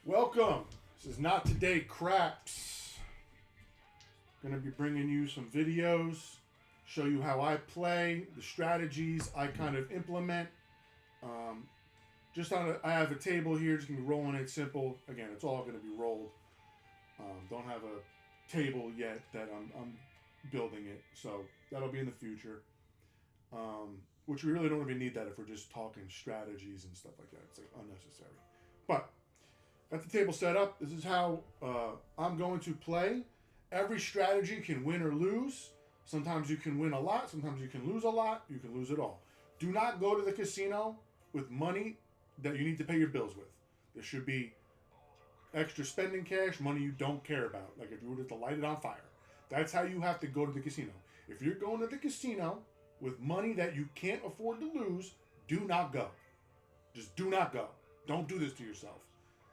Welcome. This is Not Today Craps. Going to be bringing you some videos, show you how I play, the strategies I kind of implement. Um, I have a table here, just going to be rolling it simple. Again, it's all going to be rolled. Don't have a table yet that I'm building it, so that'll be in the future. Which we really don't even need that if we're just talking strategies and stuff like that. It's like unnecessary. But got the table set up. This is how I'm going to play. Every strategy can win or lose. Sometimes you can win a lot. Sometimes you can lose a lot. You can lose it all. Do not go to the casino with money that you need to pay your bills with. There should be extra spending cash, money you don't care about. Like if you were to light it on fire. That's how you have to go to the casino. If you're going to the casino with money that you can't afford to lose, do not go. Just do not go. Don't do this to yourself.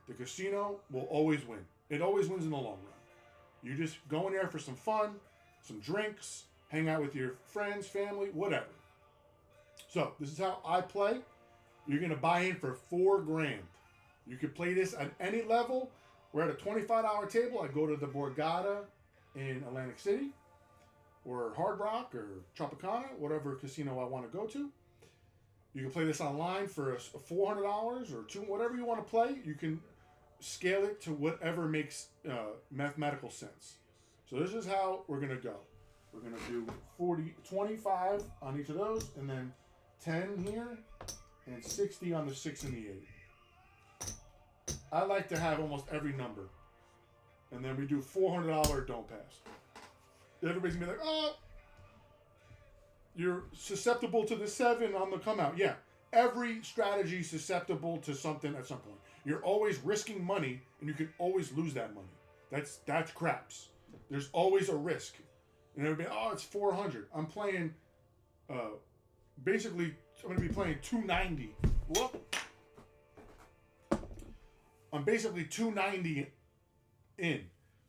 The casino will always win. It always wins in the long run. You just go in there for some fun, some drinks, hang out with your friends, family, whatever. So this is how I play. You're gonna buy in for $4,000. You can play this at any level. We're at a $25 table. I go to the Borgata in Atlantic City, or Hard Rock, or Tropicana, whatever casino I want to go to. You can play this online for $400 or whatever you want to play. You can scale it to whatever makes mathematical sense. So this is how we're gonna go. We're gonna do 25 on each of those, and then 10 here, and 60 on the 6 and the 8. I like to have almost every number. And then we do $400 don't pass. Everybody's gonna be like, oh, you're susceptible to the 7 on the come out. Yeah, every strategy is susceptible to something at some point. You're always risking money, and you can always lose that money. That's craps. There's always a risk. And everybody, oh, it's 400. I'm playing, basically, I'm going to be playing 290. Whoop. I'm basically 290 in.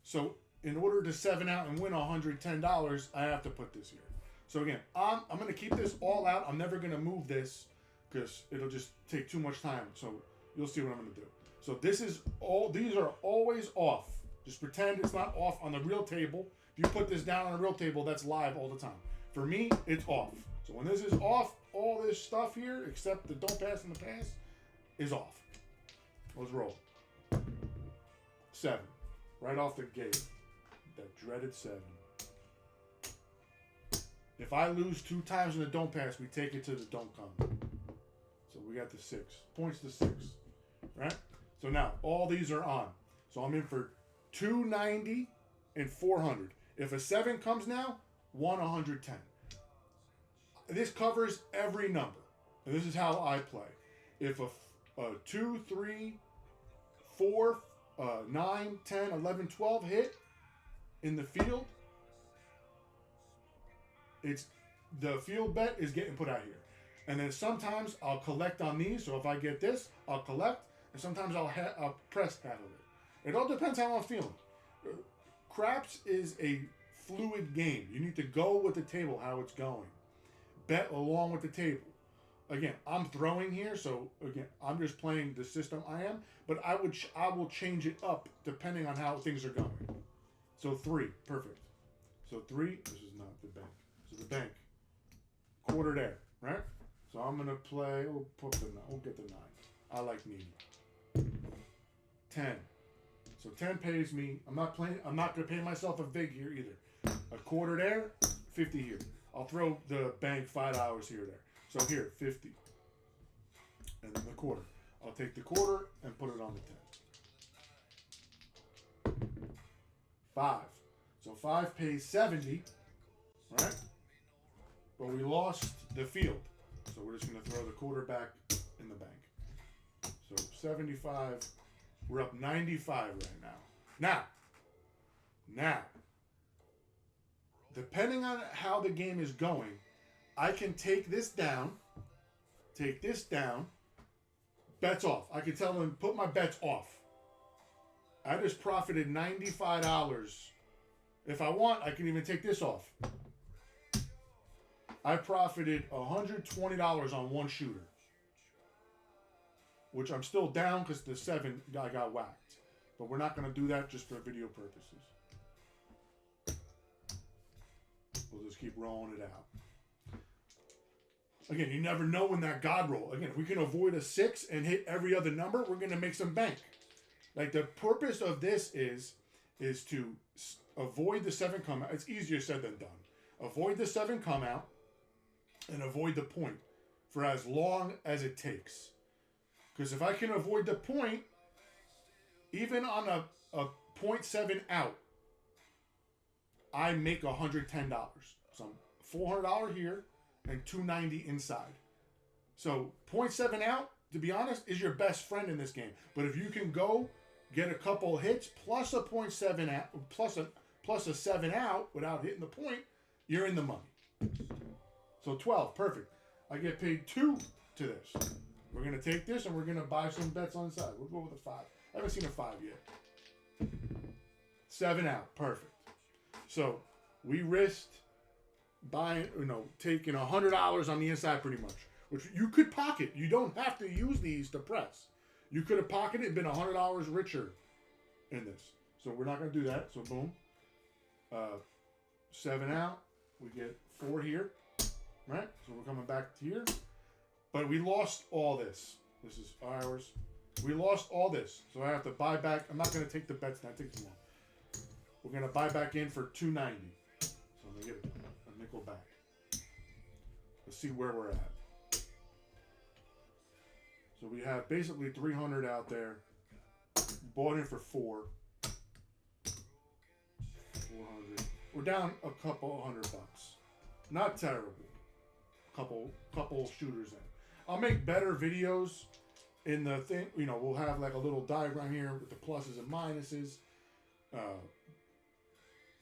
So in order to 7 out and win $110, I have to put this here. So again, I'm going to keep this all out. I'm never going to move this because it'll just take too much time. So you'll see what I'm going to do. So these are always off. Just pretend it's not off on the real table. If you put this down on a real table, that's live all the time. For me, it's off. So when this is off, all this stuff here, except the don't pass and the pass, is off. Let's roll. 7. Right off the gate. That dreaded 7. If I lose 2 times in the don't pass, we take it to the don't come. So we got the 6. Points to 6. Right? So now, all these are on. So I'm in for 290 and 400. If a 7 comes now, 110. This covers every number. And this is how I play. If a 2, 3, 4, 9, 10, 11, 12 hit in the field, it's the field bet is getting put out here. And then sometimes I'll collect on these. So if I get this, I'll collect. And sometimes I'll press half of it. It all depends how I'm feeling. Craps is a fluid game. You need to go with the table, how it's going. Bet along with the table. Again, I'm throwing here, so again, I'm just playing the system I am. But I will change it up depending on how things are going. So 3, perfect. So 3, this is not the bank. So the bank, quarter there, right? So I'm gonna play. We'll get the 9. I like medium. 10. So 10 pays me. I'm not gonna pay myself a vig here either. A quarter there, 50 here. I'll throw the bank $5 here or there. So here, 50. And then the quarter. I'll take the quarter and put it on the 10. 5. So 5 pays 70, right? But we lost the field. So we're just going to throw the quarter back in the bank. So 75. We're up 95 right now. Now, depending on how the game is going, I can take this down, bets off. I can tell them, put my bets off. I just profited $95. If I want, I can even take this off. I profited $120 on one shooter. which I'm still down because the 7 guy got whacked. But we're not going to do that just for video purposes. We'll just keep rolling it out. Again, you never know when that God roll. Again, if we can avoid a 6 and hit every other number, we're going to make some bank. Like, the purpose of this is to avoid the 7 come out. It's easier said than done. Avoid the 7 come out and avoid the point for as long as it takes. Because if I can avoid the point, even on a 0.7 out, I make $110. So I'm $400 here and $290 inside. So 0.7 out, to be honest, is your best friend in this game. But if you can go get a couple hits plus a 0.7 out, plus a 7 out without hitting the point, you're in the money. So 12, perfect. I get paid 2 to this. We're going to take this and we're going to buy some bets on the side. We'll go with a 5. I haven't seen a 5 yet. 7 out, perfect. So we risked buying, taking $100 on the inside pretty much, which you could pocket. You don't have to use these to press. You could have pocketed and been $100 richer in this. So we're not going to do that. So boom. 7 out. We get 4 here. Right? So we're coming back to here. But we lost all this. This is ours. We lost all this. So I have to buy back. I'm not going to take the bets now. It takes too long. We're going to buy back in for $290. So I'm going to get a nickel back. Let's see where we're at. So we have basically 300 out there. Bought in for 4. 400. We're down a couple $100. Not terrible. Couple shooters in. I'll make better videos in the thing. We'll have like a little diagram here with the pluses and minuses.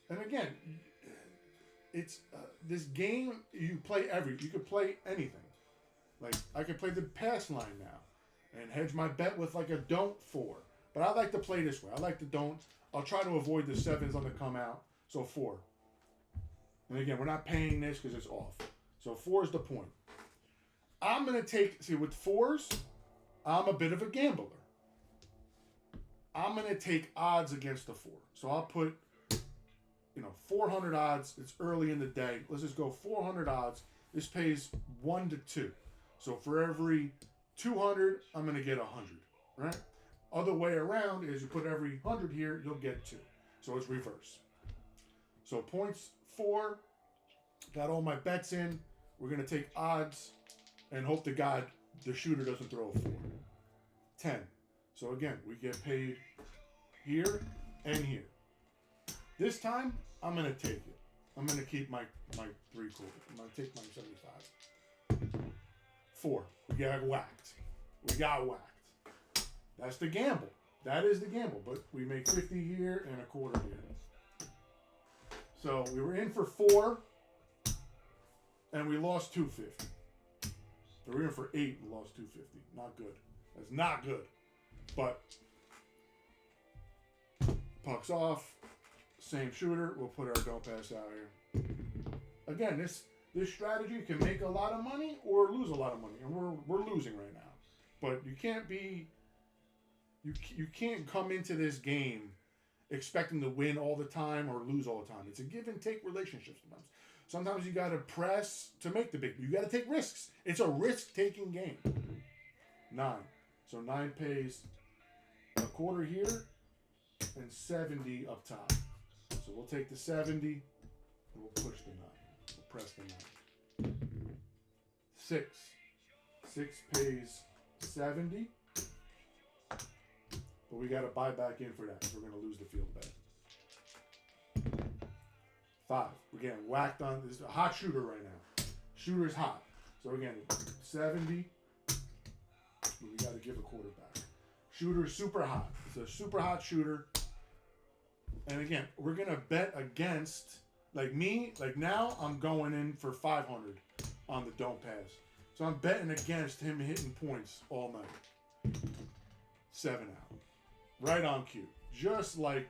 And again, it's this game. You could play anything. Like I could play the pass line now, and hedge my bet with like a don't 4. But I like to play this way. I like the don't. I'll try to avoid the 7s on the come out. So 4. And again, we're not paying this because it's off. So 4 is the point. I'm going to take, with 4s, I'm a bit of a gambler. I'm going to take odds against the 4. So I'll put, 400 odds. It's early in the day. Let's just go 400 odds. This pays 1 to 2. So for every 200, I'm going to get 100, right? Other way around is you put every 100 here, you'll get 2. So it's reverse. So points 4, got all my bets in. We're going to take odds and hope to God the shooter doesn't throw a 4. 10. So again, we get paid here and here. This time, I'm going to take it. I'm going to keep my 3 quarters. I'm going to take my 75. 4. We got whacked. That's the gamble. That is the gamble. But we make 50 here and a quarter here. So we were in for 4, and we lost 250. So we were in for 8 and lost 250. Not good. That's not good. But puck's off. Same shooter. We'll put our don't pass out here. Again, this strategy can make a lot of money or lose a lot of money, and we're losing right now. But you can't be. You can't come into this game expecting to win all the time or lose all the time. It's a give and take relationship sometimes. Sometimes you got to press to make the big. You got to take risks. It's a risk-taking game. 9. So 9 pays a quarter here and 70 up top. So we'll take the 70 and we'll push the 9. We'll press the 9. 6. 6 pays 70. But we got to buy back in for that. We're going to lose the field bet. 5. We're getting whacked on. This is a hot shooter right now. Shooter's hot. So again, 70. We got to give a quarter back. Shooter's super hot. It's a super hot shooter. And again, we're going to bet against, like me, like now I'm going in for 500 on the don't pass. So I'm betting against him hitting points all night. 7 out. Right on cue. Just like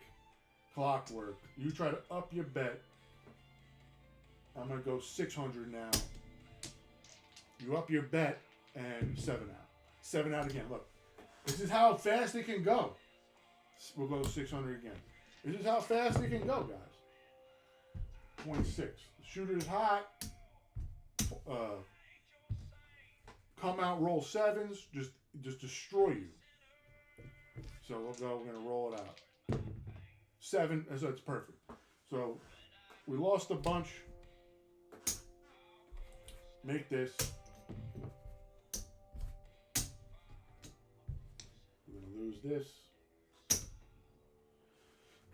clockwork. You try to up your bet. I'm going to go 600 now. You up your bet and 7 out. 7 out again. Look, This is how fast it can go. We'll go 600 again. This is how fast it can go, guys. 26. The shooter's hot. Come out, roll sevens. Just destroy you. So we'll go. We're gonna roll it out. 7. So it's perfect. So we lost a bunch. Make this. We're gonna lose this.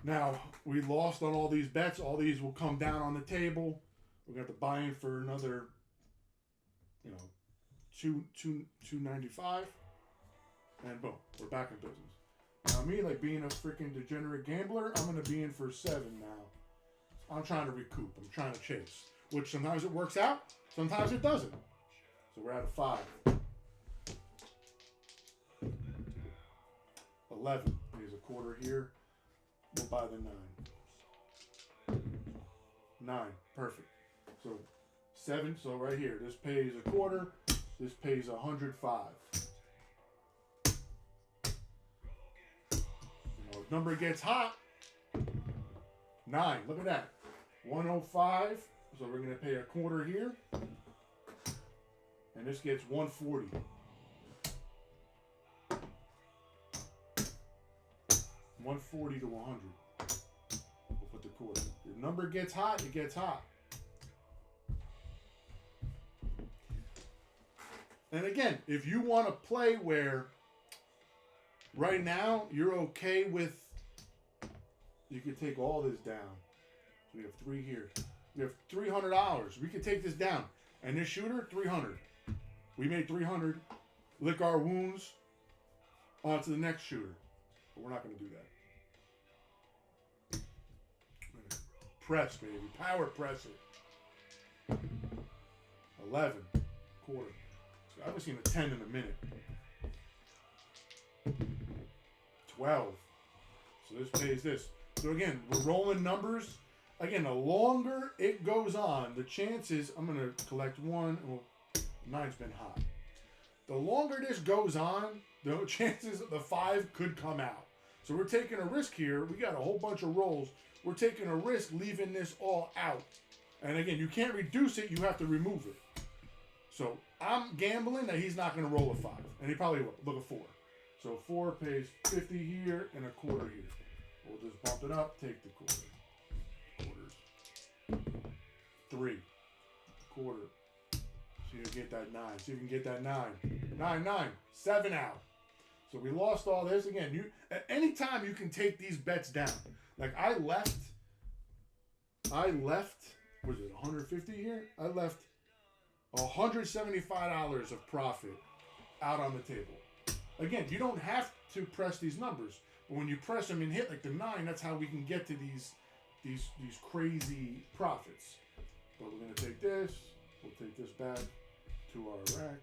Now, we lost on all these bets. All these will come down on the table. We're going to have to buy in for another, $2.95. And boom, we're back in business. Now, me, like being a freaking degenerate gambler, I'm going to be in for 7 now. I'm trying to recoup. I'm trying to chase. Which sometimes it works out. Sometimes it doesn't. So we're at a 5. 11. There's a quarter here. We'll buy the 9. 9. Perfect. So 7. So right here, this pays a quarter. This pays 105. If number gets hot, 9. Look at that. 105. So we're going to pay a quarter here. And this gets 140. 140 to 100. We'll put the quarter. If the number gets hot, it gets hot. And again, if you want to play where right now you're okay with, you can take all this down. So we have 3 here. We have $300. We can take this down. And this shooter, 300. We made 300. Lick our wounds. On to the next shooter. But we're not going to do that. Press, baby. Power press it. 11. Quarter. So I haven't seen a 10 in a minute. 12. So this pays this. So again, we're rolling numbers. Again, the longer it goes on, the chances, I'm going to collect 1. Well, 9's been hot. The longer this goes on, the chances the 5 could come out. So we're taking a risk here. We got a whole bunch of rolls. We're taking a risk leaving this all out. And again, you can't reduce it. You have to remove it. So I'm gambling that he's not going to roll a 5. And he probably will. Look at 4. So 4 pays 50 here and a quarter here. We'll just bump it up. Take the quarter. Quarters. 3. Quarter. So you get that 9. So you can get that 9. 9, 9. 7 out. So we lost all this. Again, you at any time you can take these bets down. Like I left, was it 150 here? I left $175 of profit out on the table. Again, you don't have to press these numbers, but when you press them and hit like the 9, that's how we can get to these crazy profits. But we're gonna take this. We'll take this back to our rack,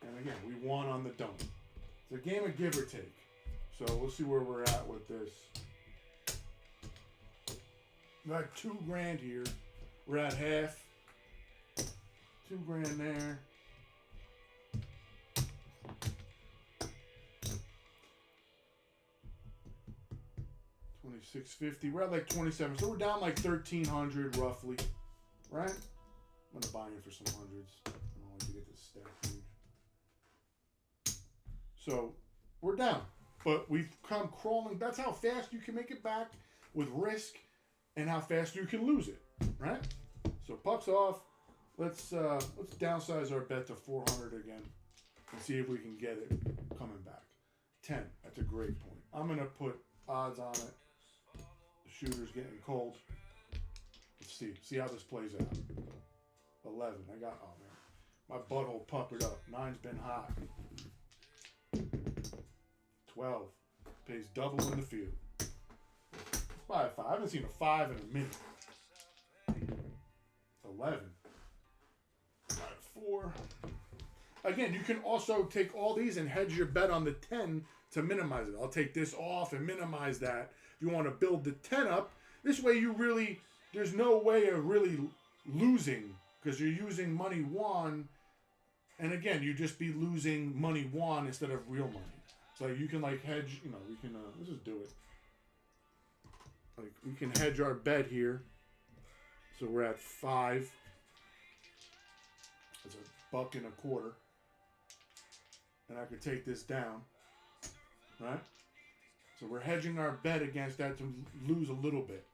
and again, we won on the dump. It's a game of give or take. So we'll see where we're at with this. We're at $2,000 here. We're at half. $2,000 there. $26.50. We're at like 27. So we're down like 1,300 roughly. Right? I'm gonna buy in for some hundreds. I don't want to get this stack huge. So we're down. But we've come crawling. That's how fast you can make it back with risk and how fast you can lose it. Right? So pucks off. Let's downsize our bet to 400 again and see if we can get it coming back. 10. That's a great point. I'm gonna put odds on it. The shooter's getting cold. Let's see how this plays out. 11. I got, oh man, my butthole puckered up. 9's been hot. 12. Pays double in the field. Buy a 5. I haven't seen a 5 in a minute. 11. Got 4. Again, you can also take all these and hedge your bet on the 10 to minimize it. I'll take this off and minimize that. If you want to build the 10 up, this way you really, there's no way of really losing because you're using money won. And again, you just be losing money won instead of real money. So you can like hedge, you know, we can, let's just do it. Like we can hedge our bet here. So we're at 5. It's $1.25. And I could take this down, right? So we're hedging our bet against that to lose a little bit.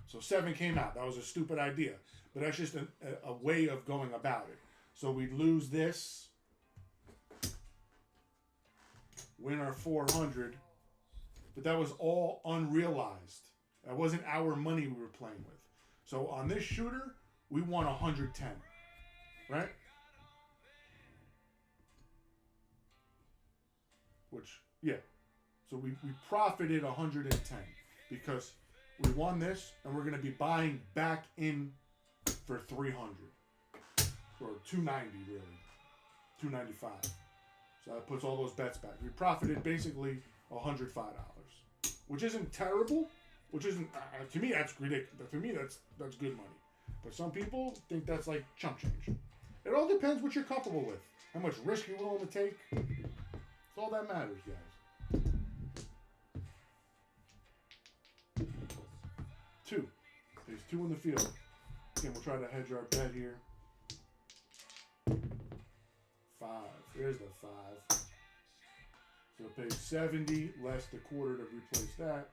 So 7 came out. That was a stupid idea. But that's just a way of going about it. So we'd lose this, win our 400, but that was all unrealized. That wasn't our money we were playing with. So on this shooter, we won 110, right? Which, yeah. So we profited 110 because we won this and we're going to be buying back in for 300 or 290 really, 295. So that puts all those bets back. We profited basically $105, which isn't terrible. Which isn't to me that's ridiculous. To me that's good money. But some people think that's like chump change. It all depends what you're comfortable with, how much risk you're willing to take. It's all that matters, guys. 2. There's 2 in the field. Again, we'll try to hedge our bet here. 5. There's the 5. So pay 70 less the quarter to replace that.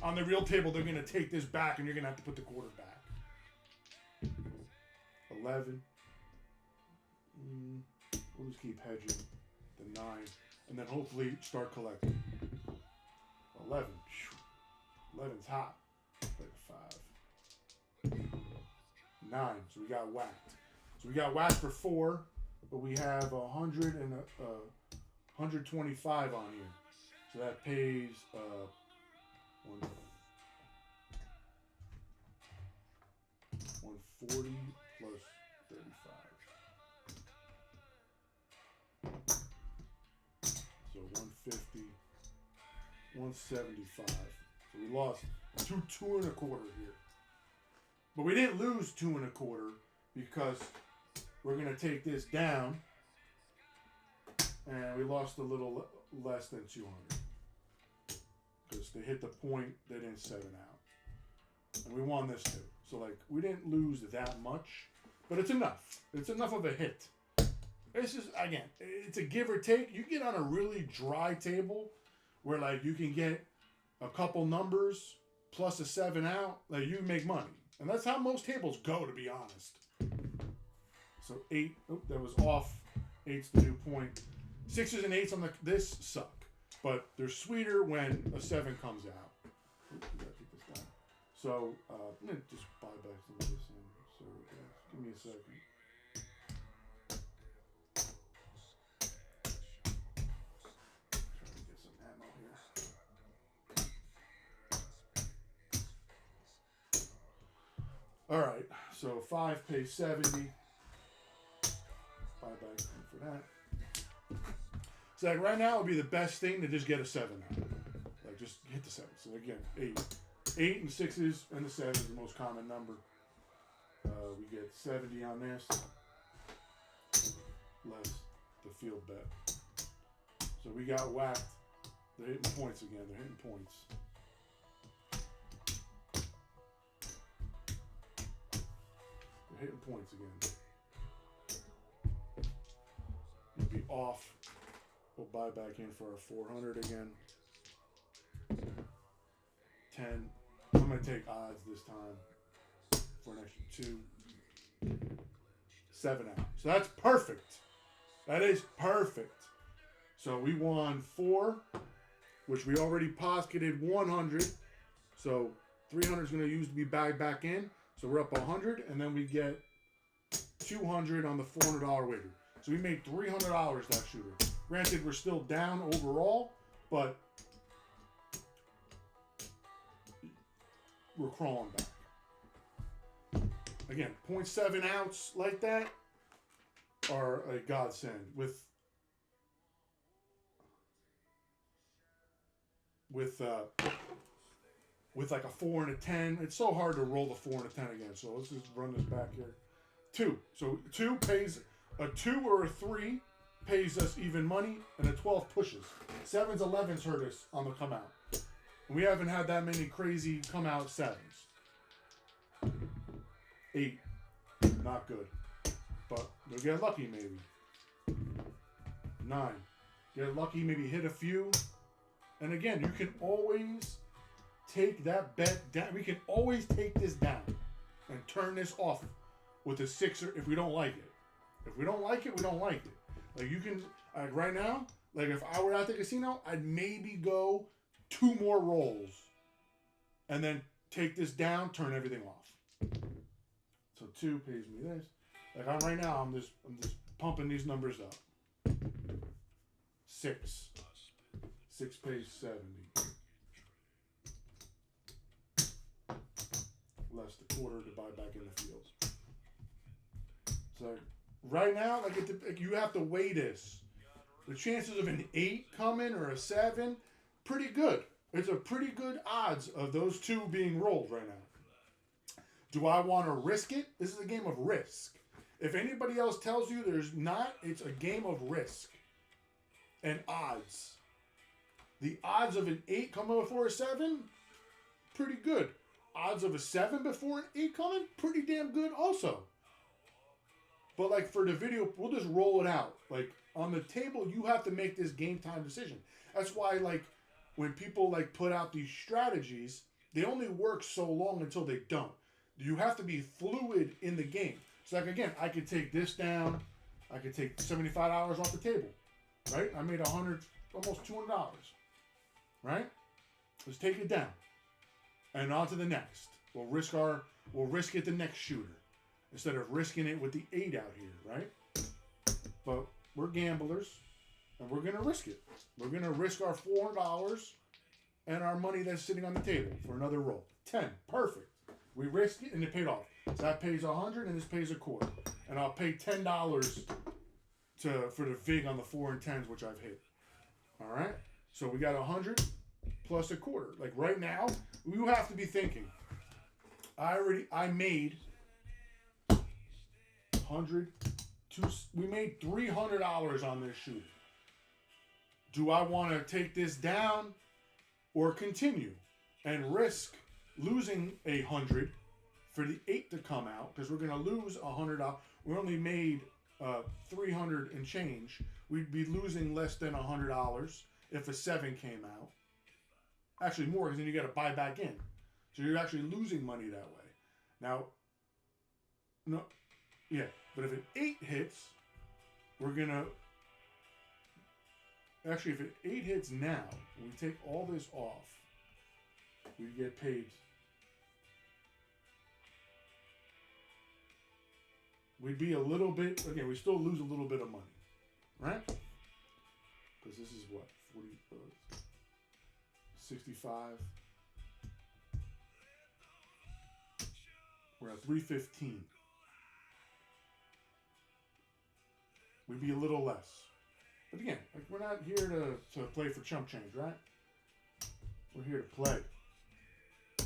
On the real table, they're going to take this back, and you're going to have to put the quarter back. 11. We'll just keep hedging. The 9. And then hopefully start collecting. 11. 11's hot. Like 5. 9. So we got whacked. So we got whacked for 4, but we have 100 and 125 on here. So that pays 140 plus 35. So 150, 175. So we lost two and a quarter here. But we didn't lose 2 1/4 because we're going to take this down and we lost a little less than 200. Because they hit the point, they didn't 7 out. And we won this too. So like we didn't lose that much, but it's enough. It's enough of a hit. It's just, again, it's a give or take. You get on a really dry table where like you can get a couple numbers plus a 7 out, like you make money. And that's how most tables go, to be honest. So 8, that was off. 8's the new point. 6s and 8s on this suck. But they're sweeter when a 7 comes out. Oops, we gotta take this down. So, I'm gonna just buy back some of this in. So, give me a second. Trying to get some ammo here. Alright, so 5 pays 70. Buy back for that. So like right now would be the best thing to just get a 7 out. Like just hit the 7. So again, 8. 8 and 6s and the 7 is the most common number. We get 70 on this. Less the field bet. So we got whacked. They're hitting points again. They're hitting points. They're hitting points again. You'll be off. We'll buy back in for our 400 again. 10. I'm going to take odds this time for an extra 2. 7 out. So that's perfect. That is perfect. So we won 4, which we already pocketed 100. So 300 is going to use to be back in. So we're up 100, and then we get 200 on the $400 wager. So we made $300 that shooter. Granted, we're still down overall, but we're crawling back. Again, 0.7 outs like that are a godsend. With like a 4 and a 10, it's so hard to roll the 4 and a 10 again. So let's just run this back here. 2. So 2 pays a 2 or a 3 pays us even money, and a 12 pushes. 7s, 11s hurt us on the come out. We haven't had that many crazy come out 7s. 8, not good. But we'll get lucky maybe. 9, get lucky, maybe hit a few. And again, you can always take that bet down. We can always take this down and turn this off with a 6er if we don't like it. If we don't like it, we don't like it. Like you can, like right now, like if I were at the casino, I'd maybe go 2 more rolls and then take this down, turn everything off. So 2 pays me this. Like I'm right now, I'm just pumping these numbers up. 6. 6 pays 70. Less the quarter to buy back in the field. So right now, like you have to weigh this. The chances of an 8 coming or a 7, pretty good. It's a pretty good odds of those 2 being rolled right now. Do I want to risk it? This is a game of risk. If anybody else tells you there's not, it's a game of risk and odds. The odds of an 8 coming before a 7, pretty good. Odds of a 7 before an 8 coming, pretty damn good also. But like for the video, we'll just roll it out. Like on the table, you have to make this game time decision. That's why like when people like put out these strategies, they only work so long until they don't. You have to be fluid in the game. So like again, I could take this down. I could take $75 off the table, right? I made $100, almost $200, right? Let's take it down, and on to the next. We'll risk it the next shooter instead of risking it with the 8 out here, right? But we're gamblers, and we're gonna risk it. We're gonna risk our $400 and our money that's sitting on the table for another roll. 10, perfect. We risked it and it paid off. So that pays 100 and this pays a quarter. And I'll pay $10 for the VIG on the 4 and 10s, which I've hit. All right. So we got 100 plus a quarter. Like right now, you have to be thinking. I made 100. We made $300 on this shooter. Do I want to take this down or continue and risk losing 100 for the 8 to come out, because we're going to lose $100. We only made 300 and change. We'd be losing less than $100 if a 7 came out. Actually more, because then you got to buy back in. So you're actually losing money that way. Now, no, yeah, but if an 8 hits, we're going to, actually if an 8 hits now, we take all this off, we get paid. We'd be a little bit, again, we still lose a little bit of money, right? Because this is what, 40, 65. We're at 315. We'd be a little less. But again, like we're not here to play for chump change, right? We're here to play.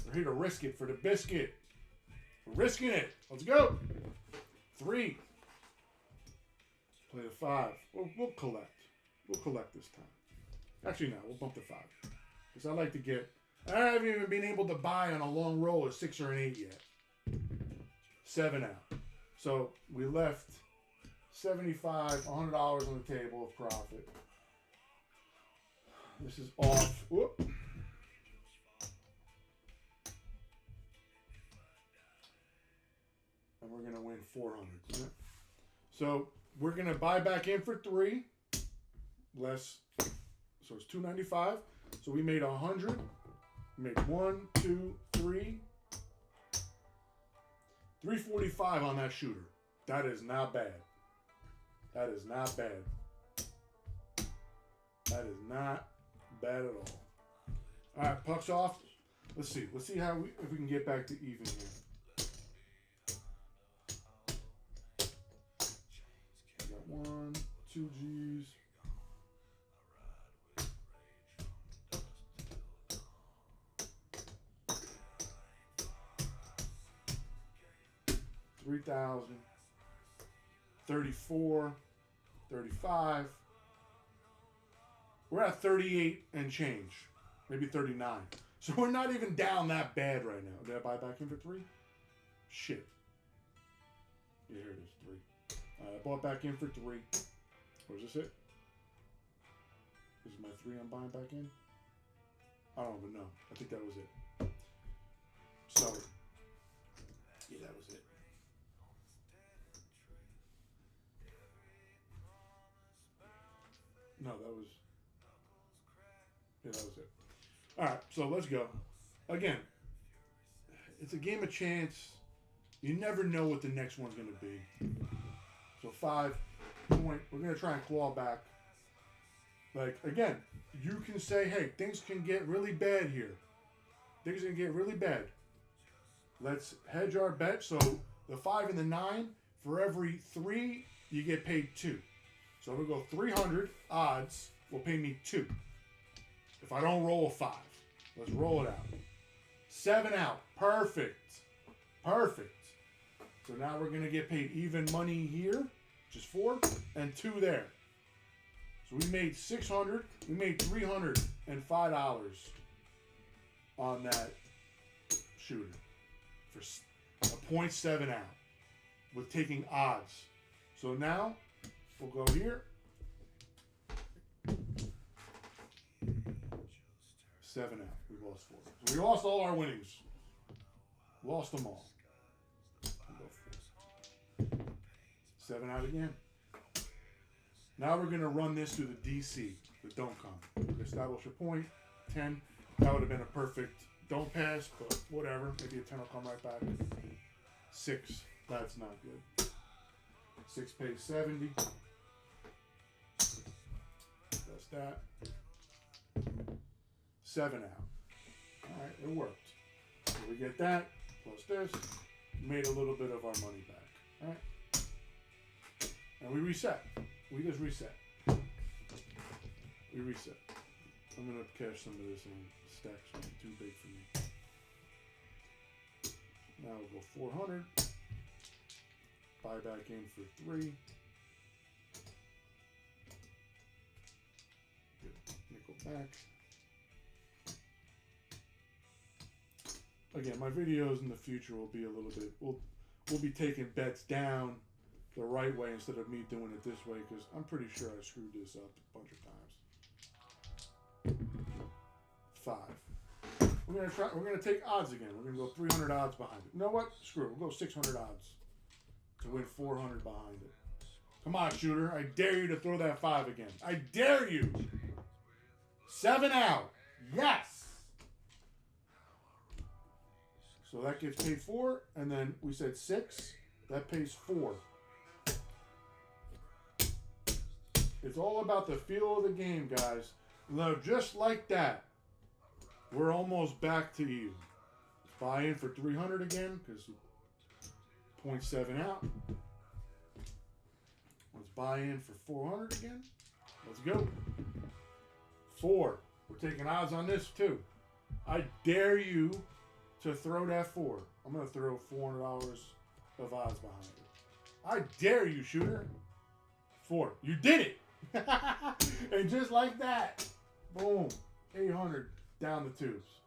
We're here to risk it for the biscuit. We're risking it. Let's go. 3. Play the 5. We'll collect. We'll collect this time. Actually, no. We'll bump the 5. Because I like to get... I haven't even been able to buy on a long roll a 6 or an 8 yet. 7 out. So we left $75, $100 on the table of profit. This is off. Whoop. And we're going to win 400. So we're going to buy back in for 3. Less. So it's 295. So we made 100. We made 1, 2, 3. 345 on that shooter. That is not bad. That is not bad. That is not bad at all. All right, pucks off. Let's see. Let's see how if we can get back to even here. Got 1, 2 G's. $3,000, 34, 35. We're at 38 and change. Maybe 39. So we're not even down that bad right now. Did I buy back in for 3? Shit. Yeah, here it is, 3. I bought back in for 3. Or is this it? This is my 3 I'm buying back in? I don't even know. I think that was it. So, yeah, that was it. No, that was... Yeah, that was it. Alright, so let's go. Again, it's a game of chance. You never know what the next one's going to be. So 5 point. We're going to try and claw back. Like, again, you can say, hey, things can get really bad here. Things can get really bad. Let's hedge our bet. So the 5 and the 9, for every 3, you get paid 2. So we'll go 300 odds will pay me 2. If I don't roll a 5. Let's roll it out. 7 out. Perfect. Perfect. So now we're going to get paid even money here, which is 4, and 2 there. So we made 600. We made $305 on that shooter for a 0.7 out with taking odds. So now we'll go here. 7 out. We lost 4. So we lost all our winnings. Lost them all. We'll go 4. 7 out again. Now we're going to run this through the DC, the don't come. Establish a point. 10. That would have been a perfect don't pass, but whatever. Maybe a 10 will come right back. 6. That's not good. 6 pays 70. That's that. 7 out. Alright, it worked. So we get that, plus this. Made a little bit of our money back. Alright? And we reset. We just reset. We reset. I'm going to cash some of this in. Stacks are too big for me. Now we'll go 400. Buy back in for 3. Get nickel back. Again, my videos in the future will be a little bit, we'll be taking bets down the right way instead of me doing it this way, because I'm pretty sure I screwed this up a bunch of times. 5. We're gonna take odds again. We're gonna go 300 odds behind it. You know what? Screw it. We'll go 600 odds to win 400 behind it. Come on, shooter. I dare you to throw that 5 again. I dare you. 7 out. Yes. So that gets paid 4, and then we said 6. That pays 4. It's all about the feel of the game, guys. Now, just like that, we're almost back to you. Let's buy in for 300 again, because 0.7 out. Let's buy in for 400 again. Let's go. 4. We're taking odds on this, too. I dare you to throw that 4. I'm going to throw $400 of odds behind it. I dare you, shooter. 4. You did it. And just like that, boom, 800 down the tubes.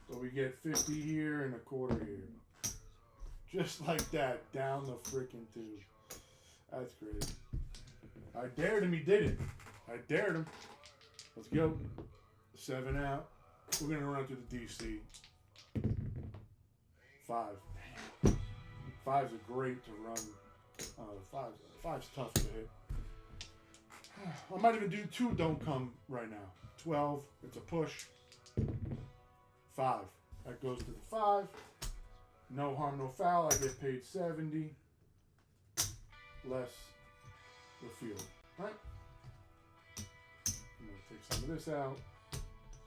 So we get 50 here and a quarter here. Just like that, down the freaking tube. That's crazy. I dared him, he did it. I dared him. Let's go. 7 out. We're going to run through the DC. 5. 5's a great to run. 5's tough to hit. I might even do 2 don't come right now. 12. It's a push. 5. That goes to the 5. No harm, no foul. I get paid 70. Less the field. Right? I'm going to take some of this out.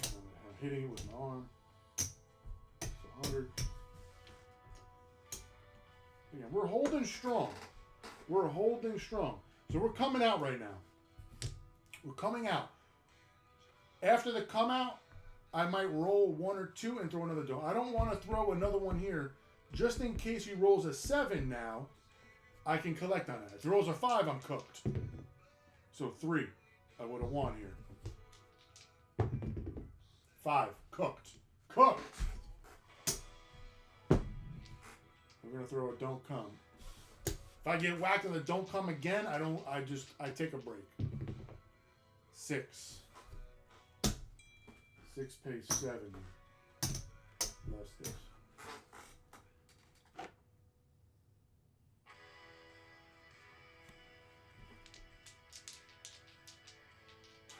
I'm hitting it with my arm. So 100. Again, we're holding strong. We're holding strong. So we're coming out right now. We're coming out. After the come out, I might roll 1 or 2 and throw another don't. I don't want to throw another one here just in case he rolls a 7 now. I can collect on that. If he rolls a 5, I'm cooked. So 3. I would have won here. 5. Cooked. Cooked! We're going to throw a don't come. If I get whacked on the don't come again, I take a break. 6. 6 pays 7. Less this.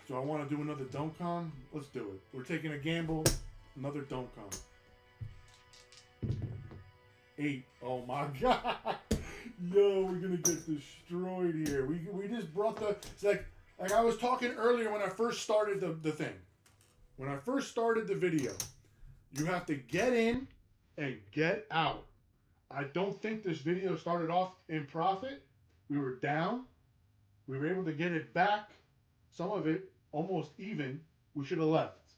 Do I want to do another don't come? Let's do it. We're taking a gamble. Another don't come. 8. Oh my god. Yo, we're gonna get destroyed here. We just brought the. It's like I was talking earlier when I first started the thing. When I first started the video, you have to get in and get out. I don't think this video started off in profit. We were down. We were able to get it back. Some of it almost even. We should have left.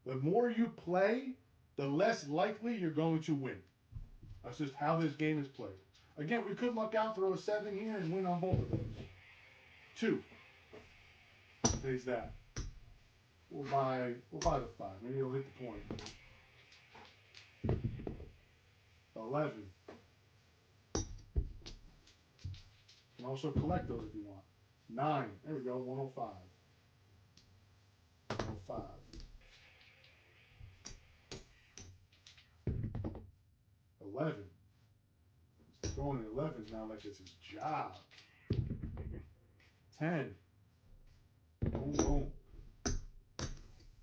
The more you play, the less likely you're going to win. That's just how this game is played. Again, we could luck out, throw a 7 here, and win on both of those. 2. There's that. We'll buy the 5. Maybe it'll hit the point. 11. You can also collect those if you want. 9. There we go. 105. 105. 11. Going to 11 now like it's his job. 10. Boom, boom.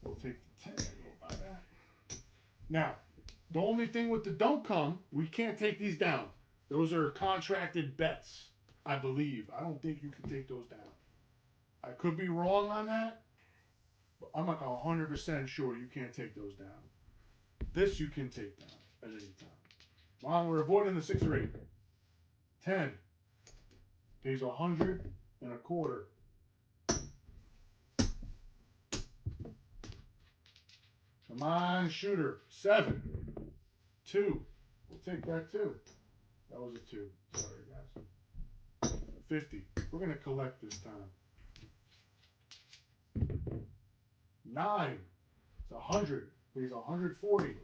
We'll take the 10 and go buy that. Now, the only thing with the don't come, we can't take these down. Those are contracted bets, I believe. I don't think you can take those down. I could be wrong on that, but I'm like 100% sure you can't take those down. This you can take down at any time. Well, we're avoiding the 6 or 8. 10 pays 100 and a quarter. Come on, shooter. 7. 2. We'll take that too. That was a 2. Sorry, guys. 50. We're going to collect this time. 9. It's 100. Pays 140.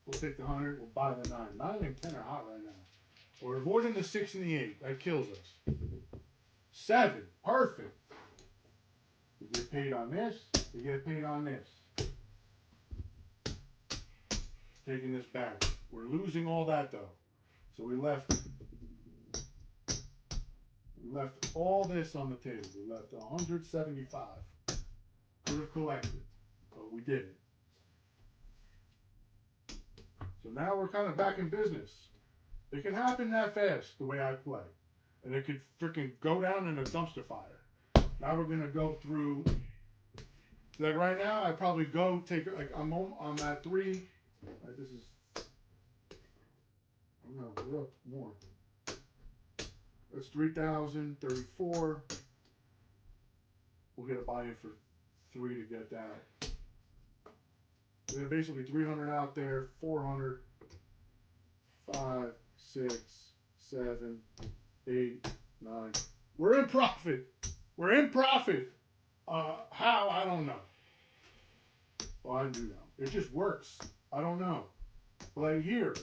We'll take the 100. We'll buy the 9. 9 and 10 are hot right now. We're avoiding the 6 and the 8. That kills us. 7. Perfect. We get paid on this. We get paid on this. Taking this back. We're losing all that though. So we left all this on the table. We left 175. Could have collected, but we didn't. So now we're kind of back in business. It can happen that fast, the way I play. And it could freaking go down in a dumpster fire. Now we're going to go through, like right now, I probably go take, like I'm at 3. Right, this is, oh no, we're up more. That's 3,034. We'll get a buy-in for 3 to get that. We have basically 300 out there, 400, 5, 6, 7, 8, 9. We're in profit. We're in profit. How? I don't know. Well, I do know. It just works. I don't know. Like here,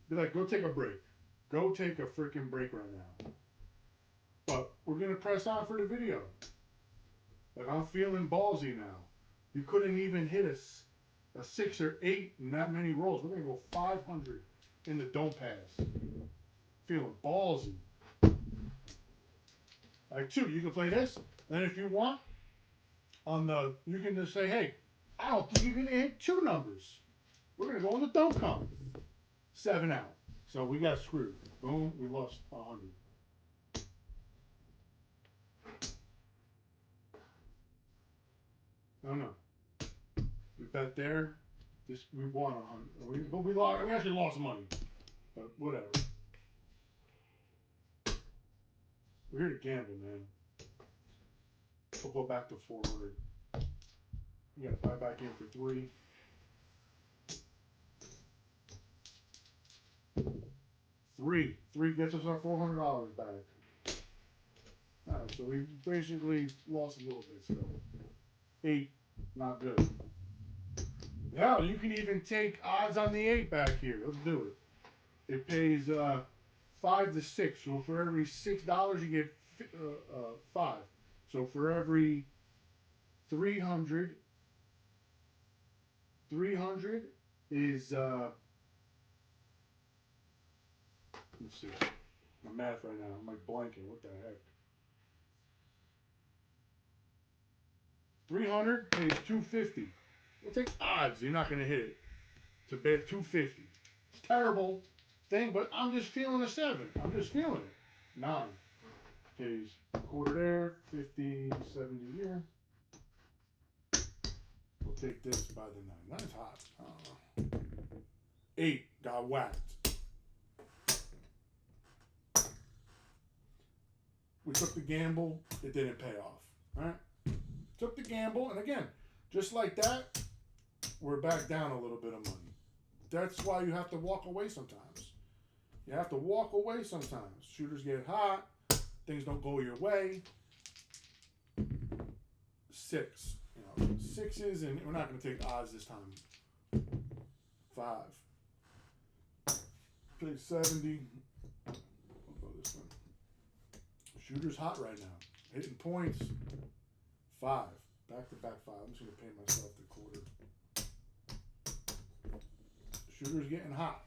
be like, go take a break. Go take a freaking break right now. But we're gonna press on for the video. Like I'm feeling ballsy now. You couldn't even hit a 6 or 8 in that many rolls. We're gonna go 500 in the don't pass. Feeling ballsy. Like 2, you can play this. Then if you want, you can just say, hey, I don't think you're gonna hit 2 numbers. We're gonna go on the don't come. 7 out. So we got screwed. Boom, we lost 100. No. We bet there. We won 100. But we lost. We actually lost money. But whatever. We're here to gamble, man. We'll go back to 400. You gotta buy back in for 3. Three. Three gets us our $400 back. Alright, so we basically lost a little bit still. 8, not good. Yeah, you can even take odds on the 8 back here. Let's do it. It pays 5 to 6. So for every $6 you get 5. So for every 300, 300 is let's see. My math right now. I'm like blanking. What the heck? 300 pays 250. We'll take odds. You're not gonna hit it. To bet 250. It's terrible thing, but I'm just feeling a 7. I'm just feeling it. 9 pays quarter there, 50, 70 here. We'll take this by the 9. 9's hot. I don't know. 8 got whacked. We took the gamble. It didn't pay off. All right. Took the gamble, and again, just like that, we're back down a little bit of money. That's why you have to walk away sometimes. You have to walk away sometimes. Shooters get hot. Things don't go your way. 6. You know, 6s, and we're not going to take odds this time. 5. Play 70. We'll go this one. Shooter's hot right now. Hitting points. 5. Back-to-back 5. I'm just going to pay myself the quarter. Shooter's getting hot.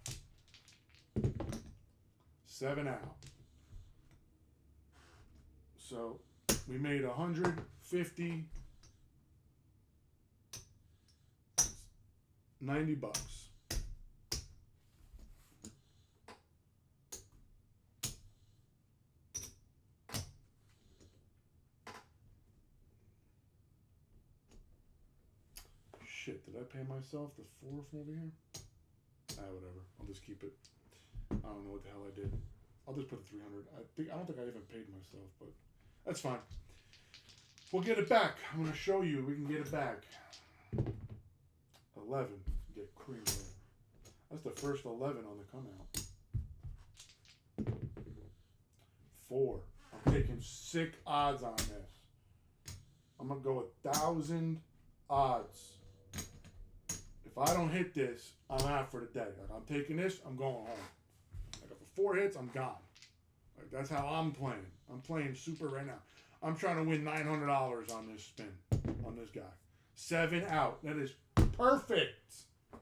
7 out. So we made 150, 90 bucks. Shit, did I pay myself the 4 from over here? Whatever. I'll just keep it. I don't know what the hell I did. I'll just put 300. I don't think I even paid myself, but that's fine. We'll get it back. I'm gonna show you. We can get it back. 11. Get cream there. That's the first 11 on the come out. 4. I'm taking sick odds on this. I'm gonna go 1,000 odds. If I don't hit this, I'm out for the day. Like, I'm taking this, I'm going home. Like, if 4 hits, I'm gone. Like, that's how I'm playing. I'm playing super right now. I'm trying to win $900 on this spin, on this guy. 7 out. That is perfect. So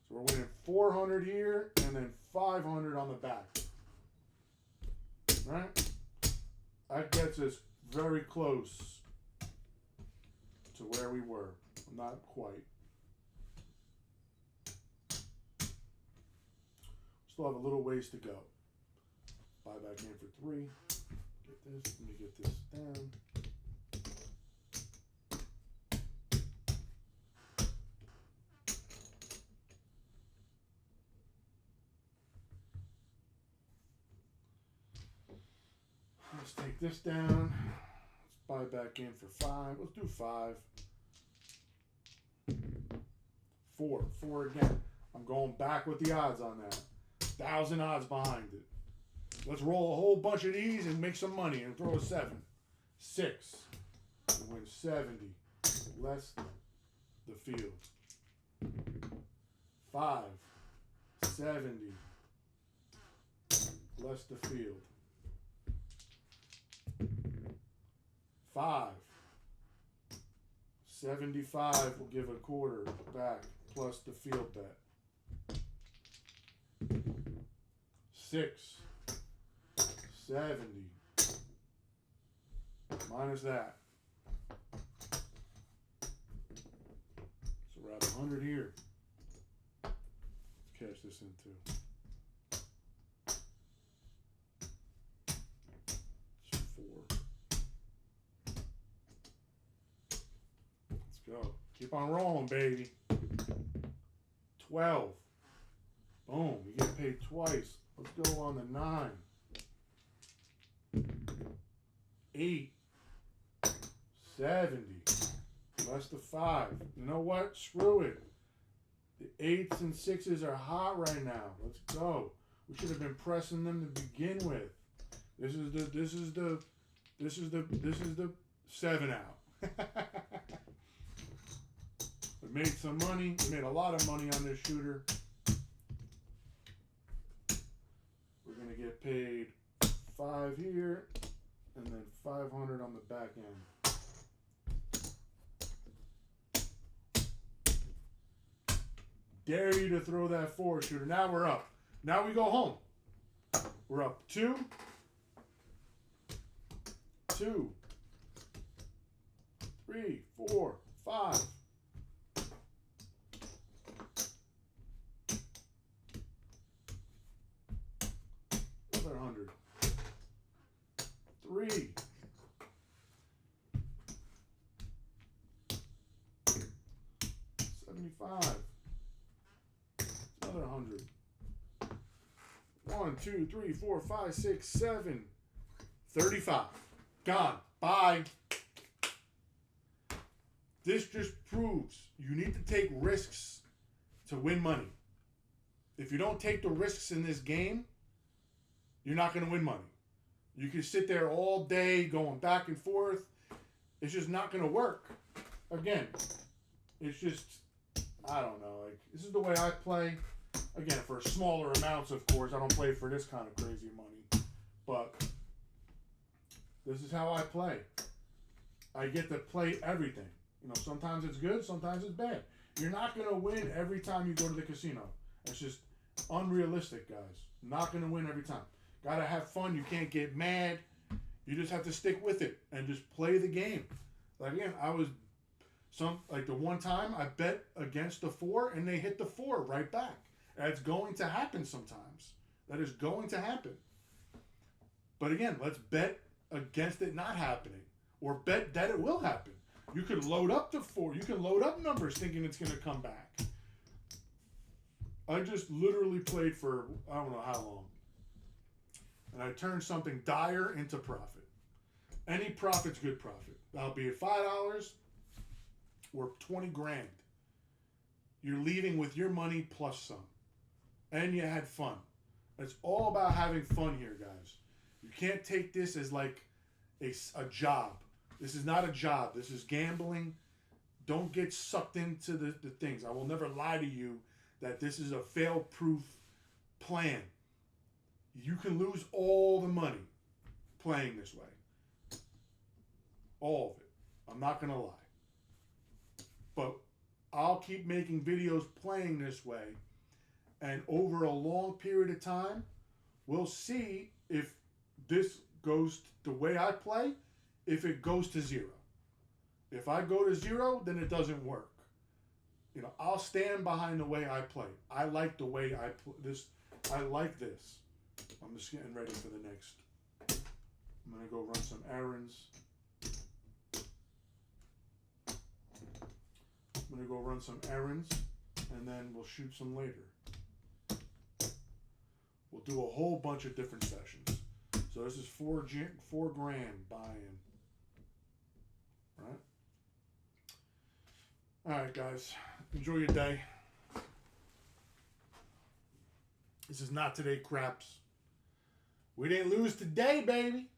we're winning 400 here, and then 500 on the back. Right? That gets us very close to where we were. Not quite. Still have a little ways to go. Buy back in for 3. Get this. Let me get this down. Let's take this down. Let's buy back in for 5. Let's do 5. 4. 4 again. I'm going back with the odds on that. 1,000 odds behind it. Let's roll a whole bunch of these and make some money and throw a 7. 6. And win 70. Less the field. 5. 70. Less the field. 5. 75 will give a quarter back plus the field bet. 6. 70. Minus that. So we're at 100 here. Let's cash this in too. It's 4. Let's go. Keep on rolling, baby. 12. Boom. You get paid twice. Let's go on the 9. 8. 70. Less the 5. You know what? Screw it. The 8s and 6s are hot right now. Let's go. We should have been pressing them to begin with. This is the 7 out. We made some money. We made a lot of money on this shooter. We're gonna get paid 5 here, and then 500 on the back end. Dare you to throw that 4 shooter. Now we're up. Now we go home. We're up 2. 2, 3, 4, 5. Another 100. 3. 75. Another 100. 1, 2, 3, 4, 5, 6, 7. 35. Gone. Bye. This just proves you need to take risks to win money. If you don't take the risks in this game, you're not going to win money. You can sit there all day going back and forth. It's just not going to work. Again, it's just, I don't know. Like, this is the way I play. Again, for smaller amounts, of course. I don't play for this kind of crazy money. But this is how I play. I get to play everything. You know, sometimes it's good, sometimes it's bad. You're not going to win every time you go to the casino. It's just unrealistic, guys. Not going to win every time. Got to have fun. You can't get mad. You just have to stick with it and just play the game. Like, again, the one time I bet against the 4 and they hit the 4 right back. That's going to happen sometimes. That is going to happen. But again, let's bet against it not happening, or bet that it will happen. You could load up to 4. You can load up numbers thinking it's going to come back. I just literally played for I don't know how long. And I turned something dire into profit. Any profit's good profit. Albeit $5 or 20 grand. You're leaving with your money plus some. And you had fun. It's all about having fun here, guys. You can't take this as like a job. This is not a job. This is gambling. Don't get sucked into the things. I will never lie to you that this is a fail-proof plan. You can lose all the money playing this way. All of it. I'm not going to lie. But I'll keep making videos playing this way. And over a long period of time, we'll see if this goes the way I play, if it goes to 0. If I go to 0, then it doesn't work. You know, I'll stand behind the way I play. I like the way I play this. I like this. I'm just getting ready for the next. I'm going to go run some errands. I'm going to go run some errands, and then we'll shoot some later. We'll do a whole bunch of different sessions. So this is $4 grand buy-in. Right? All right, guys. Enjoy your day. This is not today, craps. We didn't lose today, baby.